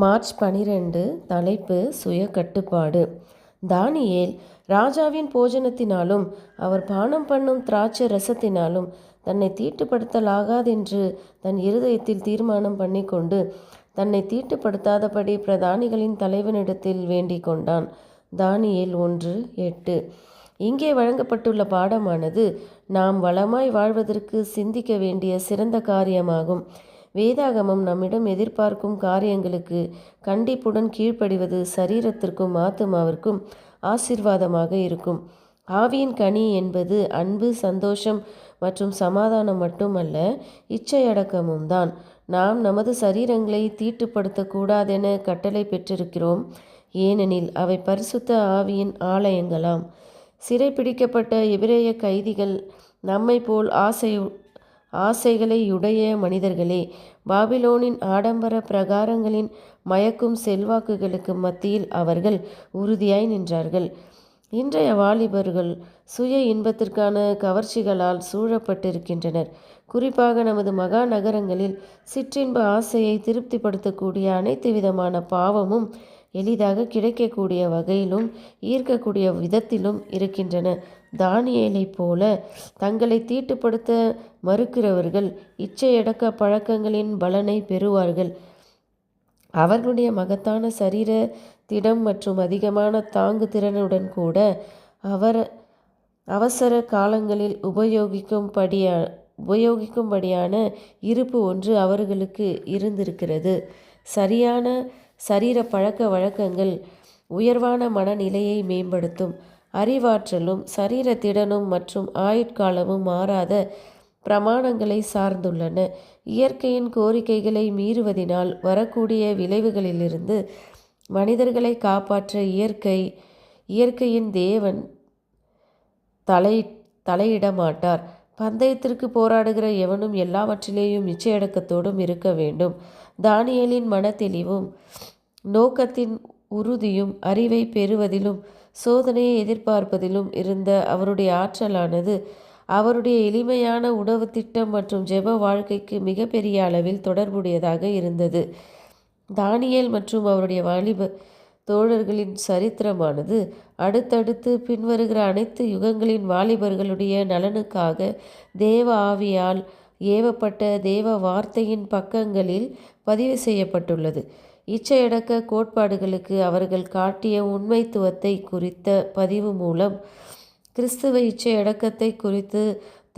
March 12. தலைப்பு சுய கட்டுப்பாடு. தானியேல் ராஜாவின் போஜனத்தினாலும் அவர் பானம் பண்ணும் திராட்சை ரசத்தினாலும் தன்னை தீட்டுப்படுத்தலாகாதென்று தன் இருதயத்தில் தீர்மானம் பண்ணிக்கொண்டு தன்னை தீட்டுப்படுத்தாதபடி பிரதானிகளின் தலைவனிடத்தில் வேண்டிக் கொண்டான். தானியேல் 1:8. இங்கே வழங்கப்பட்டுள்ள பாடமானது நாம் வளமாய் வாழ்வதற்கு சிந்திக்க வேண்டிய சிறந்த காரியமாகும். வேதாகமம் நம்மிடம் எதிர்பார்க்கும் காரியங்களுக்கு கண்டிப்புடன் கீழ்ப்படிவது சரீரத்திற்கும் ஆத்துமாவிற்கும் ஆசீர்வாதமாக இருக்கும். ஆவியின் கனி என்பது அன்பு, சந்தோஷம் மற்றும் சமாதானம் மட்டுமல்ல, இச்சையடக்கமும் தான். நாம் நமது சரீரங்களை தீட்டுப்படுத்தக்கூடாதென கட்டளை பெற்றிருக்கிறோம். ஏனெனில் அவை பரிசுத்த ஆவியின் ஆலயங்களாம். சிறைப்பிடிக்கப்பட்ட எபிரேய கைதிகள் நம்மை போல் ஆசைகளையுடைய மனிதர்களே. பாபிலோனின் ஆடம்பர பிரகாரங்களின் மயக்கும் செல்வாக்குகளுக்கு மத்தியில் அவர்கள் உறுதியாய் நின்றார்கள். இன்றைய வாலிபர்கள் சுய இன்பத்திற்கான கவர்ச்சிகளால் சூழப்பட்டிருக்கின்றனர். குறிப்பாக நமது மகா நகரங்களில் சிற்றின்ப ஆசையை திருப்திப்படுத்தக்கூடிய அனைத்து விதமான பாவமும் எளிதாக கிடைக்கக்கூடிய வகையிலும் ஈர்க்கக்கூடிய விதத்திலும் இருக்கின்றன. தானியேலைப் போல தங்களை தீட்டுப்படுத்த மறுக்கிறவர்கள் இச்சையடக்க பழக்கங்களின் பலனை பெறுவார்கள். அவர்களுடைய மகத்தான சரீர திடம் மற்றும் அதிகமான தாங்கு திறனுடன் கூட அவசர காலங்களில் உபயோகிக்கும்படியான இருப்பு ஒன்று அவர்களுக்கு இருந்திருக்கிறது. சரியான சரீர பழக்க வழக்கங்கள் உயர்வான மனநிலையை மேம்படுத்தும். அறிவாற்றலும் சரீர திடனும் மற்றும் ஆயுட்காலமும் மாறாத பிரமாணங்களை சார்ந்துள்ளன. இயற்கையின் கோரிக்கைகளை மீறுவதினால் வரக்கூடிய விளைவுகளிலிருந்து மனிதர்களை காப்பாற்ற இயற்கையின் தேவன் தலையிட மாட்டார். பந்தயத்திற்கு போராடுகிற எவனும் எல்லாவற்றிலேயும் இச்சையடக்கத்தோடும் இருக்க வேண்டும். தானியேலின் மனத்தெளிவும் நோக்கத்தின் உறுதியும் அறிவை பெறுவதிலும் சோதனையை எதிர்பார்ப்பதிலும் இருந்த அவருடைய ஆற்றலானது அவருடைய எளிமையான உணவு திட்டம் மற்றும் ஜெப வாழ்க்கைக்கு மிகப்பெரிய அளவில் தொடர்புடையதாக இருந்தது. தானியேல் மற்றும் அவருடைய வாலிப தோழர்களின் சரித்திரமானது அடுத்தடுத்து பின்வருகிற அனைத்து யுகங்களின் வாலிபர்களுடைய நலனுக்காக தேவ ஆவியால் ஏவப்பட்ட தேவ வார்த்தையின் பக்கங்களில் பதிவு செய்யப்பட்டுள்ளது. இச்சையடக்க கோட்பாடுகளுக்கு அவர்கள் காட்டிய உண்மைத்துவத்தை குறித்த பதிவு மூலம் கிறிஸ்துவ இச்சையடக்கத்தை குறித்து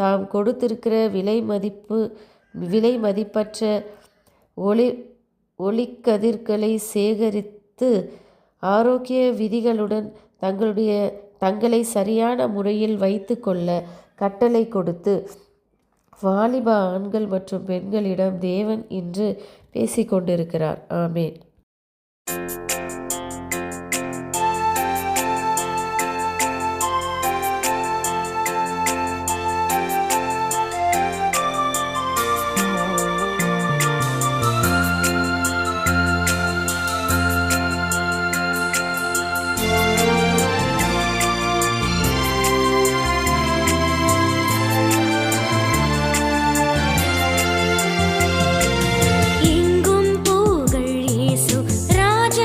தாம் கொடுத்திருக்கிற விலை மதிப்பற்ற ஒளிக்கதிர்களை சேகரித்து ஆரோக்கிய விதிகளுடன் தங்களை சரியான முறையில் வைத்து கொள்ள கட்டளை கொடுத்து வாலிப ஆண்கள் மற்றும் பெண்களிடம் தேவன் இன்று பேசிக்கொண்டிருக்கிறார். ஆமேன். எங்கும் புகழ் இயேசு ராஜ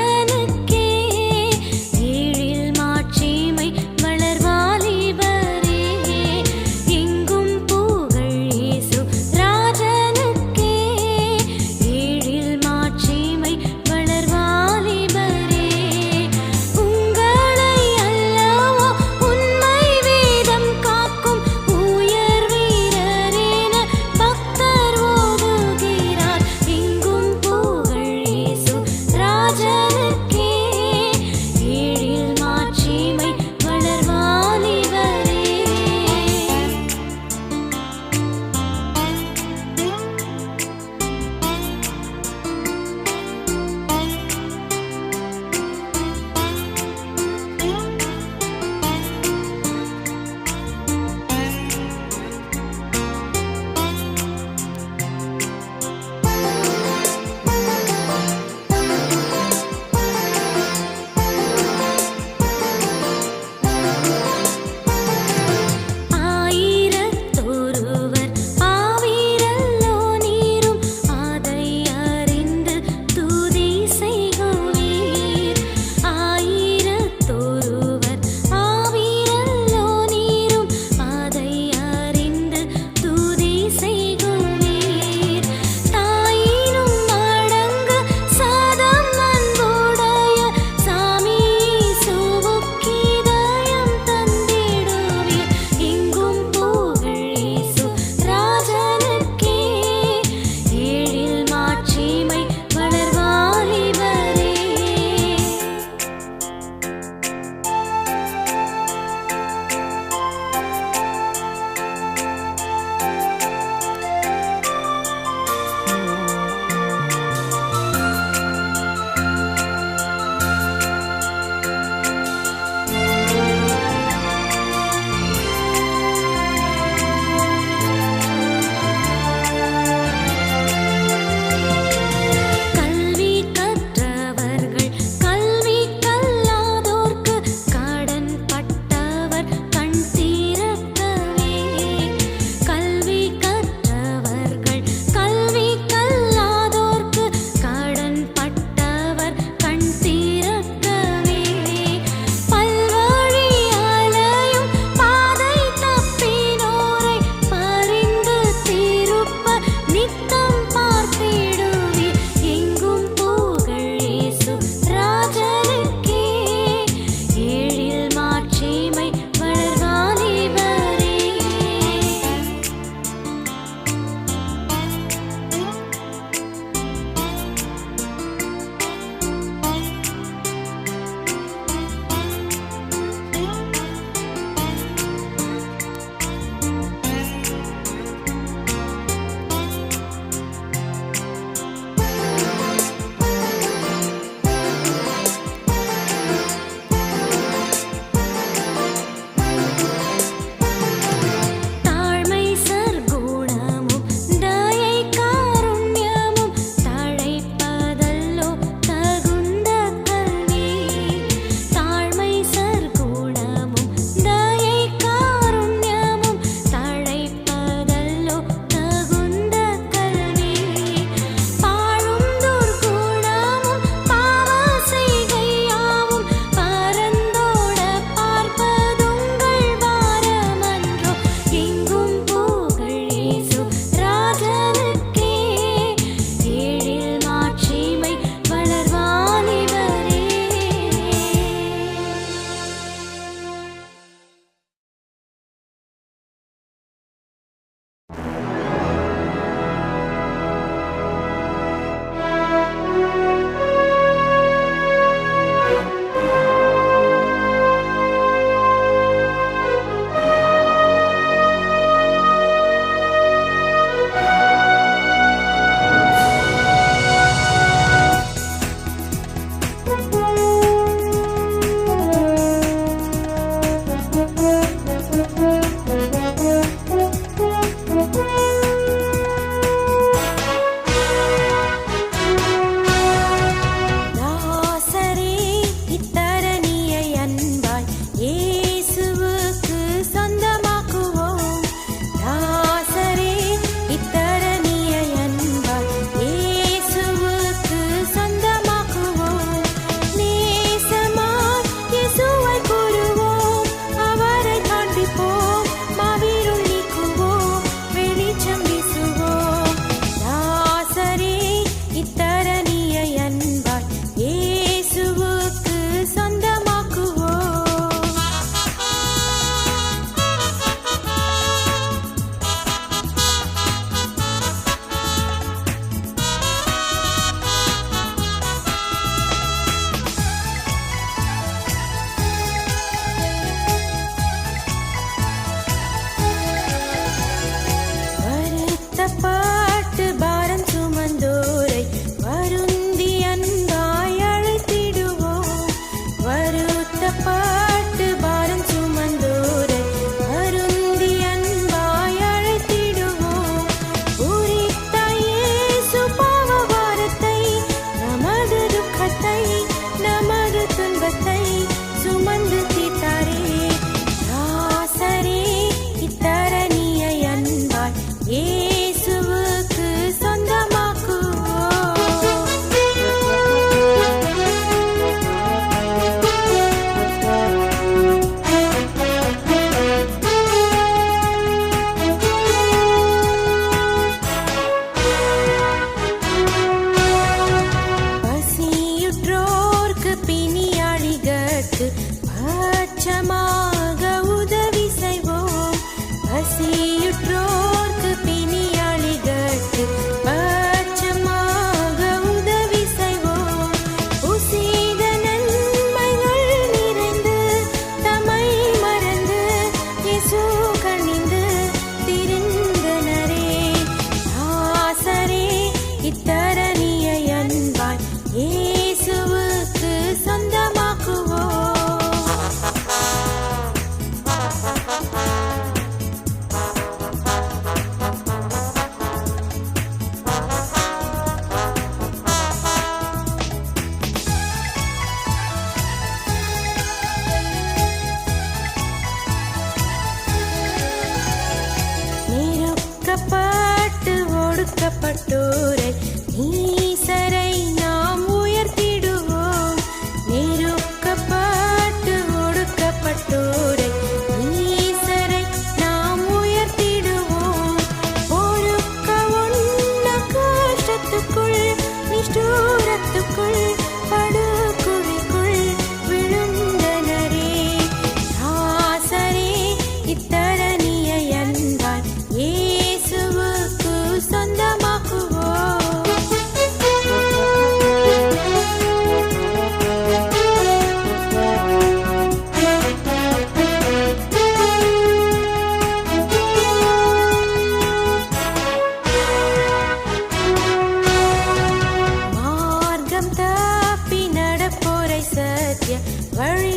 வழி